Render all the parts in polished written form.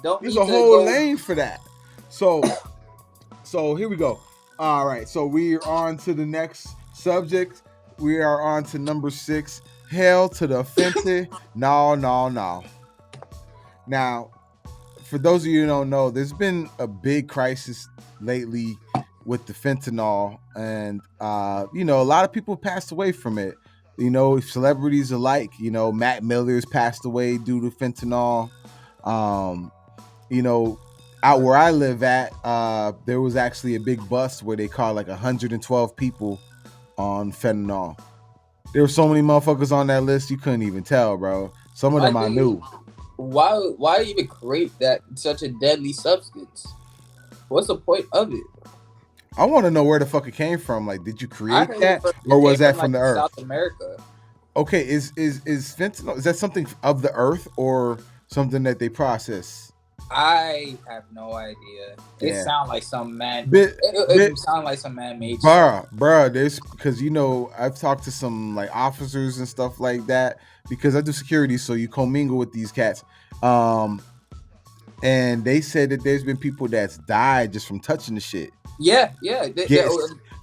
Don't There's need a to whole go. lane for that. So here we go. All right, so we are on to the next subject. We are on to number 6. Hail to the FentyNaw-Naw-Naw. Now, for those of you who don't know, there's been a big crisis lately with the fentanyl, and a lot of people passed away from it. Celebrities alike. Matt Miller's passed away due to fentanyl. Um, you know, Out where I live at, there was actually a big bust where they caught like 112 people on fentanyl. There were so many motherfuckers on that list you couldn't even tell, bro. Some of My them I thing, knew. why even create that such a deadly substance? What's the point of it? I want to know where the fuck it came from. Like, did you I create heard that, or it came was that from from like the earth? South America. Okay, is fentanyl, is that something of the earth or something that they process? I have no idea. It Yeah, sounds like some man. bit bit It sounds like some man-made shit. bruh. There's because I've talked to some like officers and stuff like that because I do security, so you commingle with these cats. Um, and they said that there's been people that's died just from touching the shit. Yeah. Get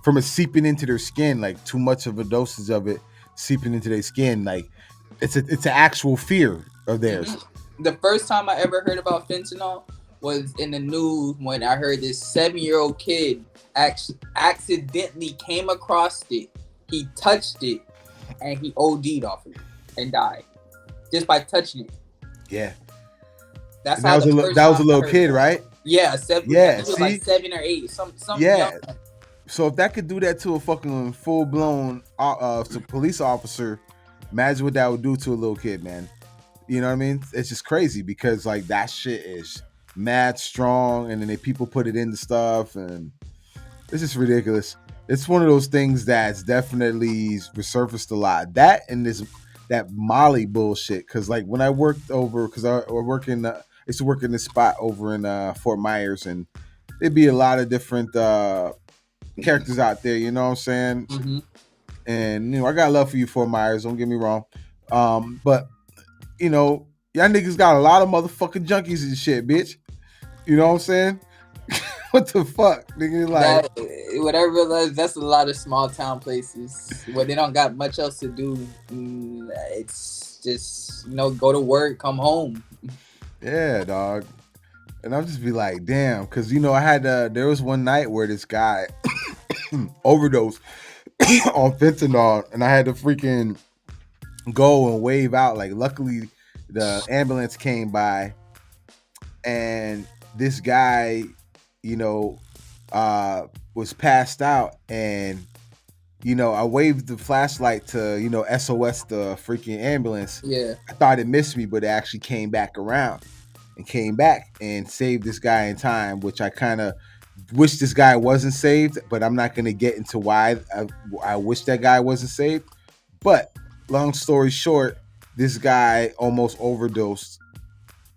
from it seeping into their skin, like too much of a dosage of it seeping into their skin. Like it's an actual fear of theirs. The first time I ever heard about fentanyl was in the news when I heard this 7-year-old kid accidentally came across it. He touched it and he OD'd off of it and died just by touching it. Yeah, That's and how that was a little kid, right? Yeah, 7. Yeah, He was like 7 or 8. Some yeah. young. So if that could do that to a fucking full blown police officer, imagine what that would do to a little kid, man. You know what I mean? It's just crazy because like that shit is mad strong, and then people put it into stuff, and it's just ridiculous. It's one of those things that's definitely resurfaced a lot. That and that Molly bullshit. Because like when I worked over, because I used to work in this spot over in Fort Myers, and there'd be a lot of different characters out there. You know what I'm saying? Mm-hmm. And I got love for you, Fort Myers. Don't get me wrong. But y'all niggas got a lot of motherfucking junkies and shit, bitch. You know what I'm saying? What the fuck, nigga? Like, What I realized, that's a lot of small town places where they don't got much else to do. It's just go to work, come home. yeah, dog. And I'll just be like, damn, because I had there was one night where this guy overdosed on fentanyl, and I had to freaking go and wave out. Like, luckily, the ambulance came by, and this guy, was passed out, and I waved the flashlight to SOS the freaking ambulance. Yeah. I thought it missed me, but it actually came back around and came back and saved this guy in time, which I kind of wish this guy wasn't saved, but I'm not going to get into why I wish that guy wasn't saved. But long story short, this guy almost overdosed.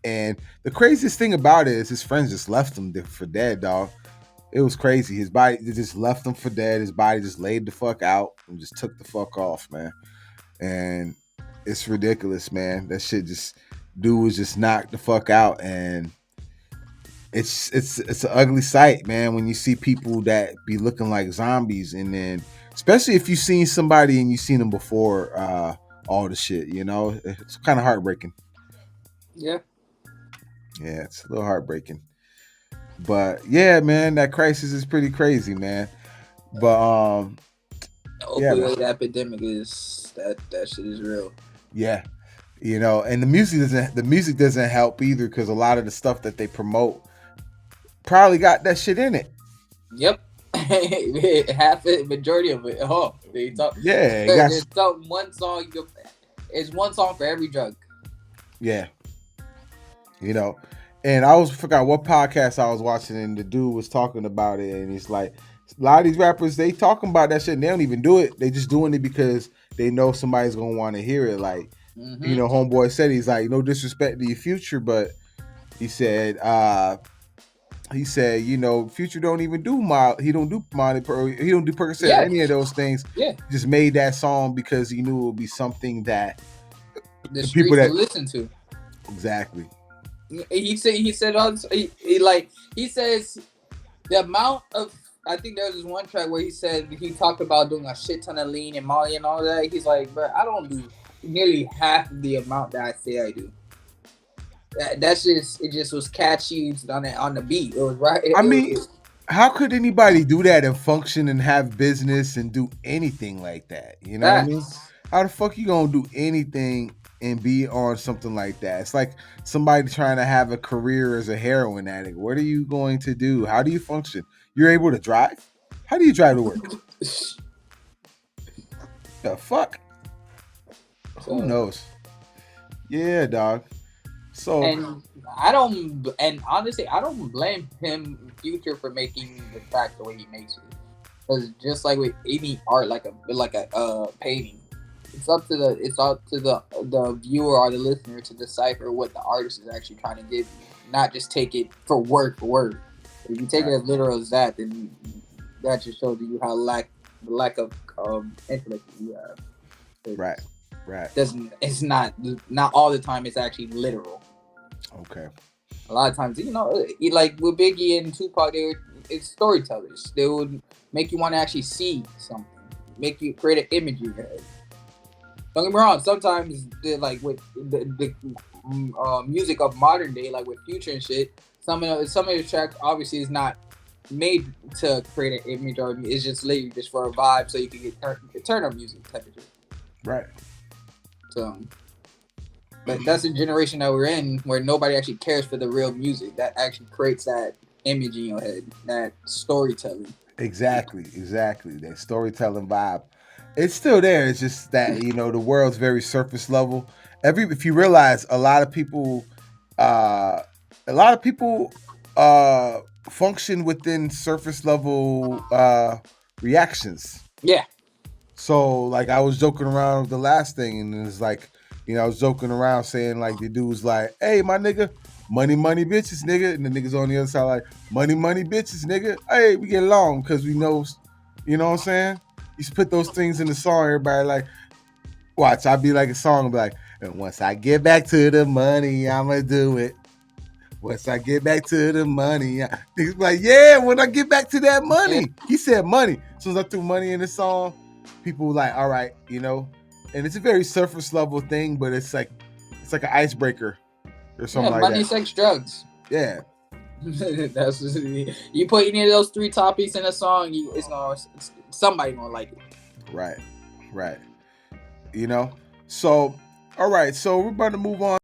And the craziest thing about it is his friends just left him for dead, dog. It was crazy. His body, they just left him for dead. His body just laid the fuck out and just took the fuck off, man. And it's ridiculous, man. That shit dude was just knocked the fuck out. And it's an ugly sight, man, when you see people that be looking like zombies, and then especially if you've seen somebody and you've seen them before all the shit, it's kind of heartbreaking. Yeah. Yeah, it's a little heartbreaking. But yeah, man, that crisis is pretty crazy, man. But opioid epidemic is that shit is real. Yeah, and the music doesn't help either, because a lot of the stuff that they promote probably got that shit in it. Yep. Half it, majority of it. Oh, they talk. Yeah, there's one song. It's one song for every drug. Yeah. And I forgot what podcast I was watching, and the dude was talking about it, and it's like a lot of these rappers, they talking about that shit and they don't even do it. They just doing it because they know somebody's gonna want to hear it. Like, homeboy said, he's like, no disrespect to your Future, but he said, Future don't even do he don't do Molly, he don't do Percocet, any of those things. Yeah, just made that song because he knew it would be something that the people that listen to. Exactly. he said also, he says the amount of, I think there was this one track where he said he talked about doing a shit ton of lean and Molly and all that. He's like, bro, I don't do nearly half of the amount that I say I do. That's just, it just was catchy on the beat. It was right. I mean, how could anybody do that and function and have business and do anything like that? You know what I mean? How the fuck you gonna do anything and be on something like that? It's like somebody trying to have a career as a heroin addict. What are you going to do? How do you function? You're able to drive? How do you drive to work? The fuck? So, who knows? Yeah, dog. So, and honestly, I don't blame him, Future, for making the track the way he makes it. Because just like with any art, like a painting, it's up to the viewer or the listener to decipher what the artist is actually trying to give you, not just take it for word for word. If you take it as literal as that, then that just shows you how lack of intellect you have. Right. It's not all the time. It's actually literal. Okay. A lot of times, like with Biggie and Tupac, it's storytellers. They would make you want to actually see something, make you create an image in your head. Don't get me wrong. Sometimes, like with the music of modern day, like with Future and shit, some of the tracks obviously is not made to create an image, or it's just literally just for a vibe, so you can get turn on music type of shit. Right. So, but that's the generation that we're in, where nobody actually cares for the real music that actually creates that image in your head, that storytelling. Exactly. That storytelling vibe. It's still there. It's just that, the world's very surface level. If you realize, a lot of people function within surface level reactions. Yeah. So, like, I was joking around with the last thing, and it's like, I was joking around saying, like, the dude was like, "Hey, my nigga, money, money, bitches, nigga," and the niggas on the other side like, "Money, money, bitches, nigga. Hey, we get along because we know," you know what I'm saying? You put those things in the song, everybody like, watch. I'd be like a song, I'd be like, "And once I get back to the money, I'ma do it. Once I get back to the money," he's like, "Yeah, when I get back to that money." Yeah. He said money. As soon as I threw money in the song, people were like, "All right," and it's a very surface level thing, but it's like an icebreaker or something like money, that. sex, drugs. Yeah. That's you put any of those three topics in a song, somebody gonna like it. Right. So, all right. So we're about to move on